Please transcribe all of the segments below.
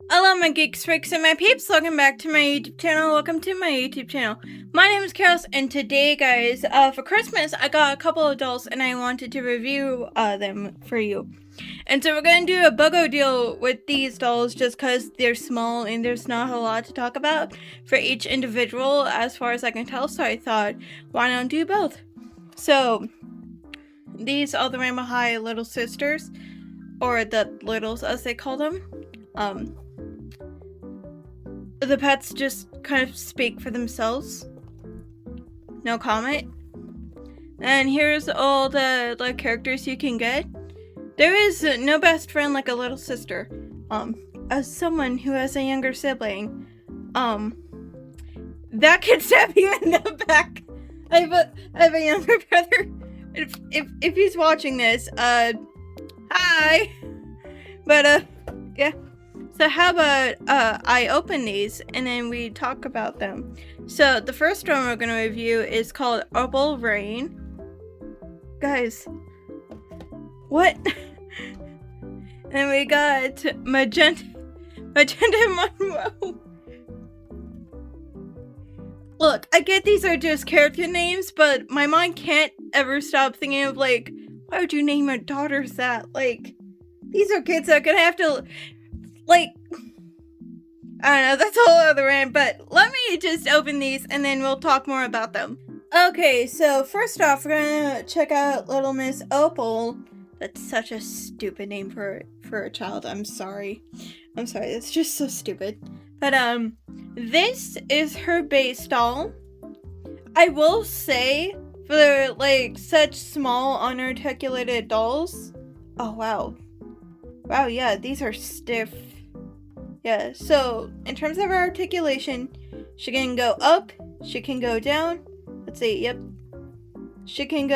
Hello my geeks, freaks, and my peeps, welcome back to my YouTube channel, welcome to my YouTube channel. My name is Karos, and today guys, for Christmas, I got a couple of dolls and I wanted to review them for you. And so we're going to do a BOGO deal with these dolls just because they're small and there's not a lot to talk about for each individual as far as I can tell, so I thought, why not do both? So, these are the Rainbow High Little Sisters, or the Littles as they call them. The pets just kind of speak for themselves. No comment. And here's all the characters you can get. There is no best friend like a little sister. As someone who has a younger sibling, that could stab you in the back. I have a younger brother. If he's watching this, hi. But yeah. So how about I open these and then we talk about them. So the first one we're going to review is called Opal Rain. Guys, what? And we got Magenta Monroe. Look, I get these are just character names, but my mind can't ever stop thinking of like, why would you name your daughters that? Like, these are kids that are gonna have to, like, I don't know, that's a whole other rant, but let me just open these and then we'll talk more about them. Okay, so first off, we're gonna check out Little Miss Opal. That's such a stupid name for a child. I'm sorry. It's just so stupid. But, this is her base doll. I will say, for, like, such small, unarticulated dolls. Oh, wow. Wow, yeah, these are stiff. Yeah, so, in terms of her articulation, she can go up, she can go down. Let's see, yep. She can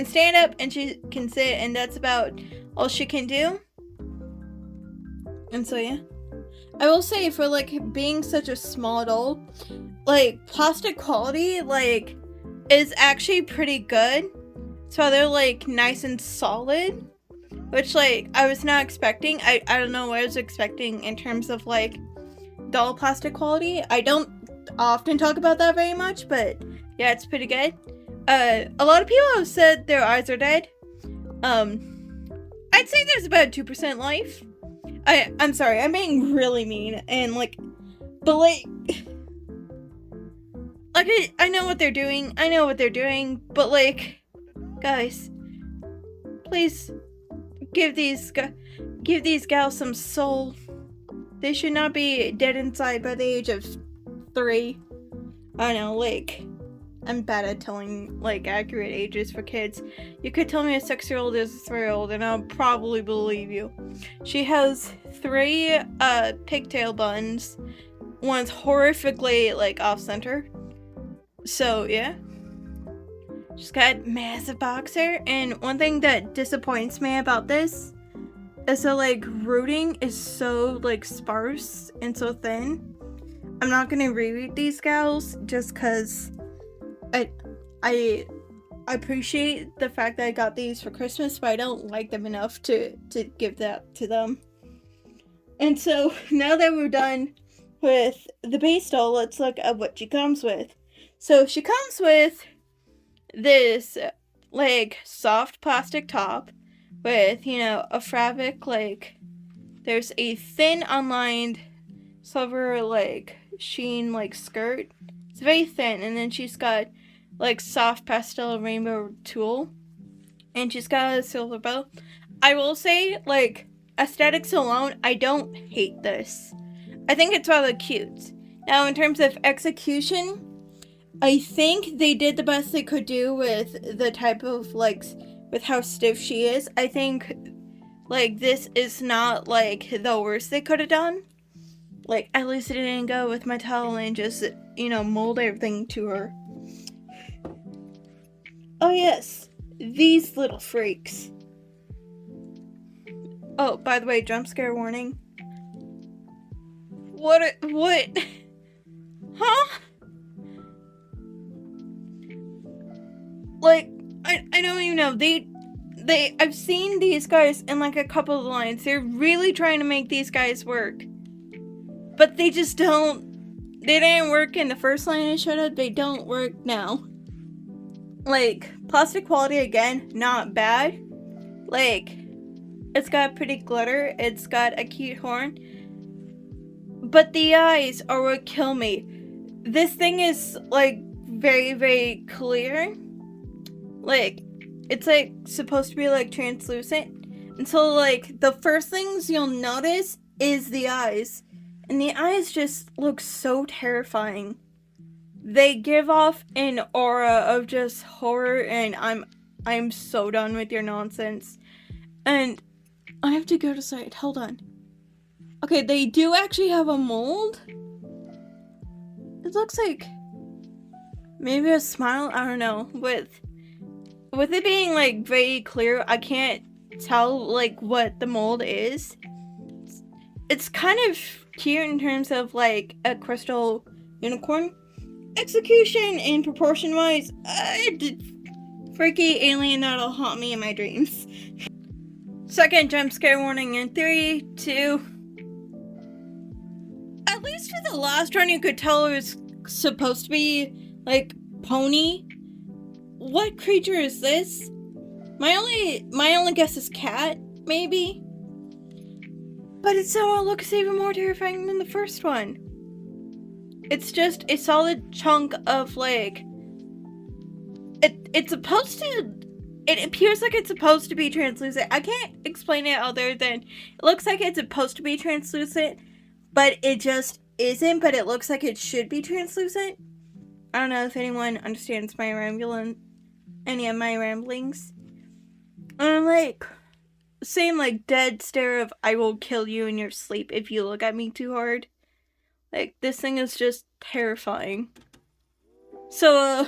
stand up and she can sit, and that's about all she can do. And so, yeah. I will say, for, like, being such a small doll, like, plastic quality, like, is actually pretty good. So they're, like, nice and solid. Which, like, I was not expecting. I don't know what I was expecting in terms of, like, doll plastic quality. I don't often talk about that very much, but, yeah, it's pretty good. A lot of people have said their eyes are dead. I'd say there's about 2% life. I'm sorry, I'm being really mean, and, like, but, like, I know what they're doing, but, like, guys, please, give these gals some soul. They should not be dead inside by the age of 3. I don't know, like, I'm bad at telling, like, accurate ages for kids. You could tell me a 6-year-old is a 3-year-old and I'll probably believe you. She has 3 pigtail buns. One's horrifically, like, off-center. So, yeah. She's got massive boxer, and one thing that disappoints me about this is that, like, rooting is so, like, sparse and so thin. I'm not gonna reread these gals just because I appreciate the fact that I got these for Christmas, but I don't like them enough to give that to them. And so, now that we're done with the base doll, let's look at what she comes with. So, she comes with this, like, soft plastic top with, you know, a fabric, like, there's a thin unlined silver, like, sheen, like, skirt. It's very thin, and then she's got, like, soft pastel rainbow tulle, and she's got a silver bow. I will say, like, aesthetics alone, I don't hate this. I think it's rather cute. Now, in terms of execution, I think they did the best they could do with the type of, like, with how stiff she is. I think, like, this is not, like, the worst they could have done. Like, at least they didn't go with my towel and just, you know, mold everything to her. Oh, yes. These little freaks. Oh, by the way, jump scare warning. What? Huh? Like, I don't even know. I've seen these guys in like a couple of lines. They're really trying to make these guys work. But they just don't. They didn't work in the first line I showed up. They don't work now. Like, plastic quality again, not bad. Like, it's got pretty glitter. It's got a cute horn. But the eyes are what kill me. This thing is like very, very clear. Like, it's like supposed to be like translucent. And so like the first things you'll notice is the eyes. And the eyes just look so terrifying. They give off an aura of just horror, and I'm so done with your nonsense. And I have to go to site. Hold on. Okay, they do actually have a mold. It looks like maybe a smile. I don't know. With it being like very clear, I can't tell like what the mold is. It's kind of cute in terms of like a crystal unicorn. Execution and proportion wise, freaky alien that'll haunt me in my dreams. Second jump scare warning in 3, 2. At least for the last one, you could tell it was supposed to be like pony. What creature is this? My only guess is cat, maybe. But it somehow looks even more terrifying than the first one. It's just a solid chunk of like it's supposed to, it appears like it's supposed to be translucent. I can't explain it other than it looks like it's supposed to be translucent, but it just isn't, but it looks like it should be translucent. I don't know if anyone understands my any of my ramblings. I'm like same like dead stare of I will kill you in your sleep if you look at me too hard. Like, this thing is just terrifying. So,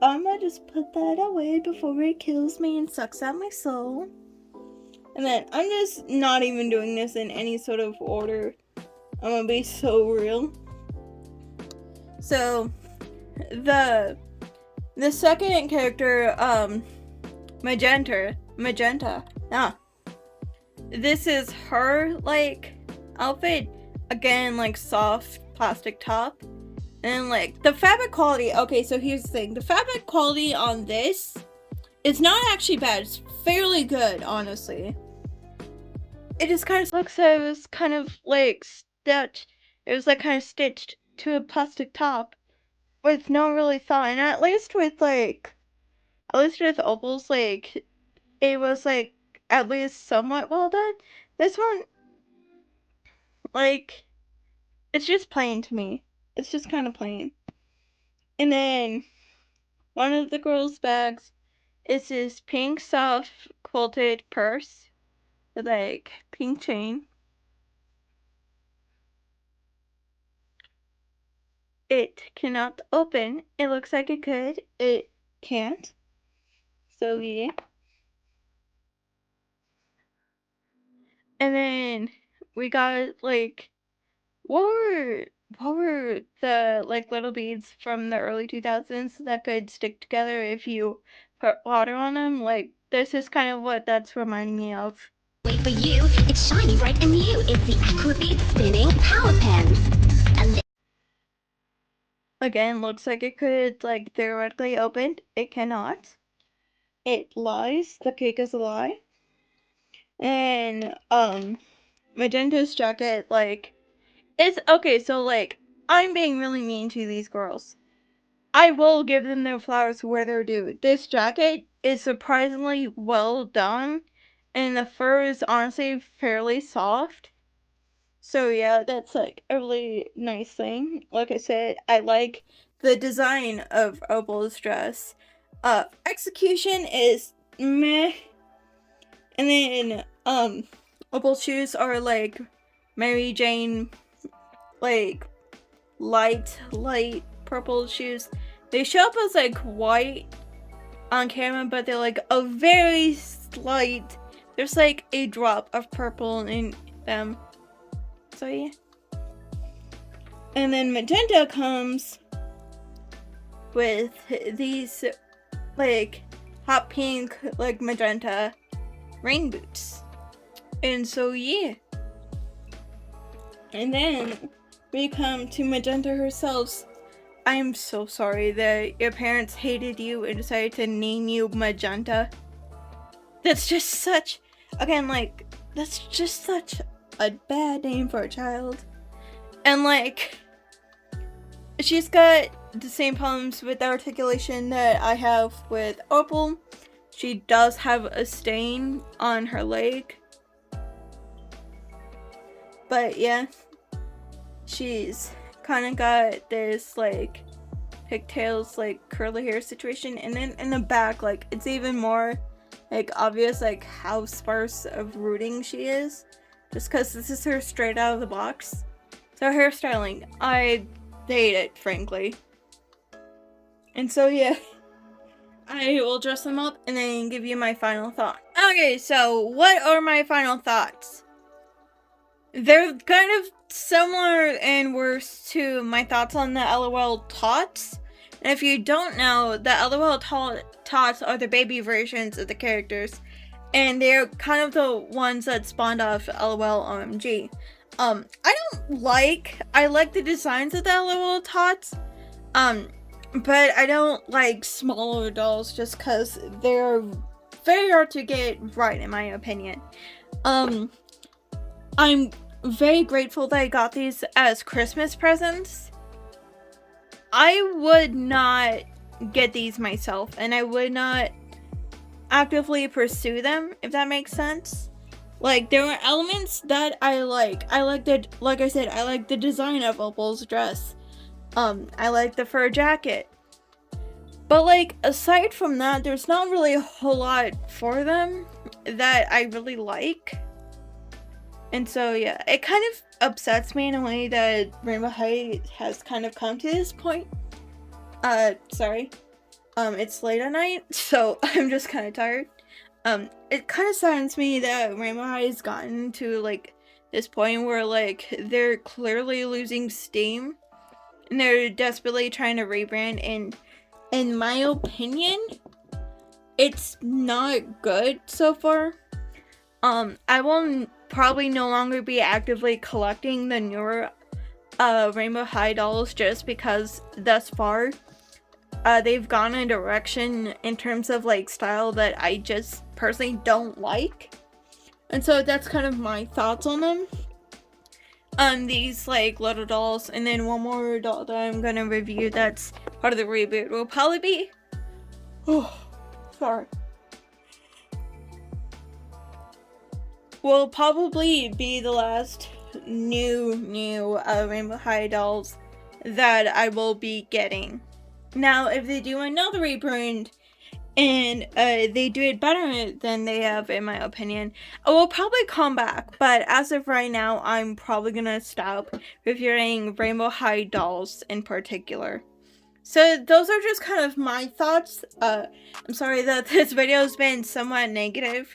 I'm gonna just put that away before it kills me and sucks out my soul. And then, I'm just not even doing this in any sort of order. I'm gonna be so real. So, the second character, Magenta. This is her, like, outfit. Again, like, soft plastic top. And, like, the fabric quality, okay, so here's the thing. The fabric quality on this is not actually bad. It's fairly good, honestly. It just kind of looks like it was kind of, like, stitched. It was, like, kind of stitched to a plastic top with no really thought. And at least with Opal's, like, it was, like, at least somewhat well done. This one, like, it's just plain to me. It's just kind of plain. And then, one of the girls' bags is this pink soft quilted purse with, like, pink chain. It cannot open. It looks like it could. It can't. So, yeah. And then, we got, like, what were the like little beads from the early 2000s that could stick together if you put water on them? Like, this is kind of what that's reminding me of. Wait for you, it's shiny, bright and new. It's the Aquabead spinning power pens. And Again, looks like it could like theoretically open. It cannot. It lies. The cake is a lie. And Magenta's jacket, like, it's okay, so like I'm being really mean to these girls. I will give them their flowers where they're due. This jacket is surprisingly well done, and the fur is honestly fairly soft. So yeah, that's like a really nice thing. Like I said, I like the design of Opal's dress. Execution is meh. And then, Opal's shoes are like Mary Jane, like light purple shoes. They show up as like white on camera, but they're like a very slight, there's like a drop of purple in them. So yeah. And then Magenta comes with these like hot pink, like magenta rain boots. And so, yeah. And then we come to Magenta herself. I'm so sorry that your parents hated you and decided to name you Magenta. That's just such, again, like, that's just such a bad name for a child. And, like, she's got the same problems with articulation that I have with Opal. She does have a stain on her leg. But yeah, she's kind of got this, like, pigtails, like, curly hair situation. And then in the back, like, it's even more, like, obvious, like, how sparse of rooting she is. Just because this is her straight out of the box. So hairstyling, I hate it, frankly. And so, yeah. I will dress them up and then give you my final thought. Okay, so what are my final thoughts? They're kind of similar and worse to my thoughts on the LOL Tots. And if you don't know, the LOL Tots are the baby versions of the characters. And they're kind of the ones that spawned off LOL OMG. I like the designs of the LOL Tots. But I don't like smaller dolls just because they're very hard to get right, in my opinion. I'm very grateful that I got these as Christmas presents. I would not get these myself, and I would not actively pursue them, if that makes sense. Like, there are elements that I like. I like the design of Opal's dress. I like the fur jacket. But, like, aside from that, there's not really a whole lot for them that I really like. And so, yeah, it kind of upsets me in a way that Rainbow High has kind of come to this point. Sorry. It's late at night, so I'm just kind of tired. It kind of saddens me that Rainbow High has gotten to, like, this point where, like, they're clearly losing steam. And they're desperately trying to rebrand, and in my opinion, it's not good so far. I will probably no longer be actively collecting the newer Rainbow High dolls just because thus far they've gone in a direction in terms of, like, style that I just personally don't like. And so that's kind of my thoughts on them. These, like, little dolls, and then one more doll that I'm gonna review that's part of the reboot will probably be, will probably be the last new Rainbow High dolls that I will be getting. Now, if they do another rebrand and they do it better than they have, in my opinion, I will probably come back. But as of right now, I'm probably gonna stop reviewing Rainbow High dolls in particular. So those are just kind of my thoughts. I'm sorry that this video has been somewhat negative,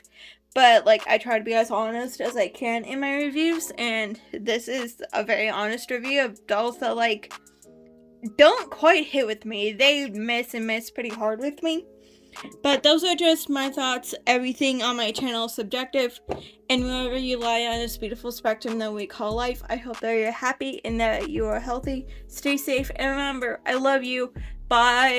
but, like, I try to be as honest as I can in my reviews, and this is a very honest review of dolls that, like, don't quite hit with me. They miss pretty hard with me. But those are just my thoughts. Everything on my channel is subjective, and wherever you lie on this beautiful spectrum that we call life, I hope that you're happy and that you are healthy. Stay safe, and remember, I love you. Bye.